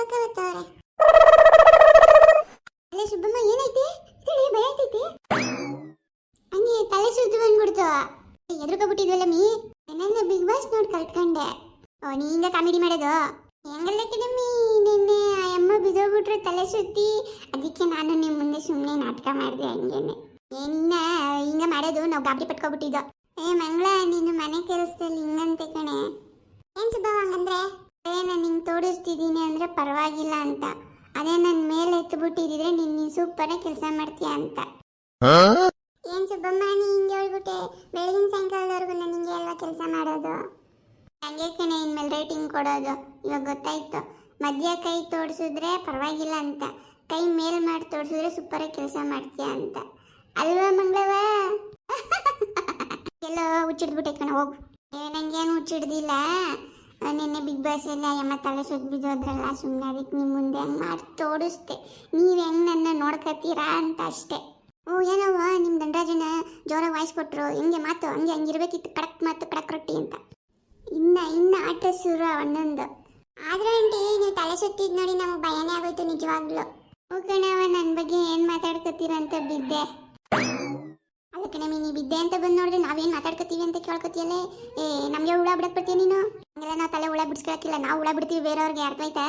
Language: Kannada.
ಮಕ್ಕವತ್ತವ್ರೆ. ಅಲ್ಲೇ ಸುಬ್ಬಮ್ಮ ಏನೈತಿ? ಇದಳಿ ಭಯ ಐತೈತಿ. ಹಂಗೆ ತಲೆ ಸುದ್ದು ಬಂದ್ಬಿಡ್ತು. ಎದುರುಕೊಬಿಟ್ಟಿದ್ವಲ್ಲ ಮೀ. ನನ್ನ ಬಿಗ್ ಬಾಸ್ ನೋಡಿ ಕಲ್ತ್ಕೊಂಡೆ. ಓ ನೀ ಹಿಂಗ ಕಾಮಿಡಿ ಮಾಡೋದು? ಹೆಂಗಲ್ಲ ಕಿಡಮ್ಮಿ, ನಿನ್ನೆ ಆ ಅಮ್ಮ ಬಿದ್ದೋಗ್ಬಿಟ್ರು ತಲೆ ಸುತ್ತಿ. ಅದಕ್ಕೆ ನಾನು ನಿಮ್ಮ ಮುಂದೆ ಸುಮ್ಮನೆ ನಾಟಕ ಮಾಡಿದೆ ಹಂಗೇನೆ. ಏನಿನ್ನ ಹಿಂಗ ಮಾಡೋದು ನಾವು ಗಾಬರಿ ಪಟ್ಕೊಬಿಟ್ಟಿದ್ದೋ. ಮಂಗಳ ನೀನು ಮನೆ ಕೆಲಸದಲ್ಲಿ ಹಿಂಗಂತೆ ಕಣೆ. ಏನ್ ಸುಬ್ಬವ್ವ ಹಂಗಂದ್ರೆ? ನಾನು ನಿಂಗೆ ತೋರಿಸ್ತಿದ್ದೀನಿ ಅಂದ್ರೆ ಪರವಾಗಿಲ್ಲ ಅಂತ. ಅದೇ ನನ್ನ ಮೇಲೆ ಎತ್ತುಬಿಟ್ಟಿದ್ರೆ ನೀನು ಸೂಪರಾಗಿ ಕೆಲಸ ಮಾಡ್ತೀಯ ಅಂತ. ಏನ್ ಸುಬ್ಬಮ್ಮ ನೀ ಹಿಂಗೆ ಹೇಳ್ಬಿಟ್ಟೆ? ಬೆಳಗಿನ ಸಾಯಂಕಾಲದವರೆಗೂ ನಾನು ಹಿಂಗೆ ಅಲ್ವಾ ಕೆಲಸ ಮಾಡೋದು? ಹಂಗೆ ಕಣೆ ಇನ್ಮೇಲೆ ರೇಟಿಂಗ್ ಕೊಡೋದು. ಇವಾಗ ಗೊತ್ತಾಯ್ತು. ಮಧ್ಯ ಕೈ ತೋರಿಸಿದ್ರೆ ಪರವಾಗಿಲ್ಲ ಅಂತ, ಕೈ ಮೇಲ್ ಮಾಡಿ ತೋರಿಸಿದ್ರೆ ಸೂಪರಾಗಿ ಕೆಲಸ ಮಾಡ್ತೀಯ ಅಂತ ಅಲ್ವಾ ಮಂಗಳವ? ಎಲ್ಲ ಹುಚ್ಚಿಡ್ಬಿಟ್ಟೆ ಕಣ ಹೋಗು. ನಂಗೇನು ಹುಚ್ಚಿಡ್ದಿಲ್ಲ. ನಿನ್ನೆ ಬಿಗ್ ಬಾಸ್ ಎಲ್ಲ ಅಮ್ಮ ತಲೆ ಸುತ್ತ ಬಿದ್ದೋದ್ರಲ್ಲ, ಸುಮ್ಮನೆ ಅದಕ್ಕೆ ನಿಮ್ಮ ಮುಂದೆ ಹಂಗೆ ಮಾಡಿ ತೋರಿಸ್ತೆ. ನೀವು ಹೆಂಗೆ ನನ್ನ ನೋಡ್ಕೊತೀರಾ ಅಂತ ಅಷ್ಟೇ. ಓ ಏನವ್ವ ನಿಮ್ಮ ದಂಡರಾಜನ ಜೋರಾಗಿ ವಾಯ್ಸ್ ಕೊಟ್ಟರು, ಹಿಂಗೆ ಮಾತು ಹಂಗೆ ಹಂಗಿರ್ಬೇಕಿತ್ತು, ಕಡಕ್ ಮಾತು ಕಡಕ್ ರೊಟ್ಟಿ ಅಂತ. ಇನ್ನು ಆಟ ಶುರು ಒಂದೊಂದು. ಆದ್ರೆ ಆಂಟಿ ನೀವು ತಲೆ ಸುತ್ತಿದ್ ನೋಡಿ ನಮಗೆ ಭಯನೇ ಆಗೋಯ್ತು ನಿಜವಾಗ್ಲು. ಓ ಕಣವ ನನ್ನ ಬಗ್ಗೆ ಏನು ಮಾತಾಡ್ಕೊತೀರ ಅಂತ ಬಿದ್ದೆ. ಅಲ್ಲ ಕಣಮಿ, ನೀ ಬಿದ್ದೆ ಅಂತ ಬಂದು ನೋಡಿದ್ರೆ ನಾವೇನು ಮಾತಾಡ್ಕೊತೀವಿ ಅಂತ ಕೇಳ್ಕೊತೀಯಲ್ಲೇ. ನಮಗೆ ಹುಳ ಬಿಡಕ್ ಬರ್ತೀಯ ನೀನು? ಹಂಗೆಲ್ಲ ನಾವು ತಲೆ ಹುಳ ಬಿಡಿಸ್ಕೊಳಕ್ಕಿಲ್ಲ, ನಾವು ಹುಳ ಬಿಡ್ತೀವಿ ಬೇರೆಯವ್ರಿಗೆ. ಅರ್ಥ ಆಯ್ತಾ?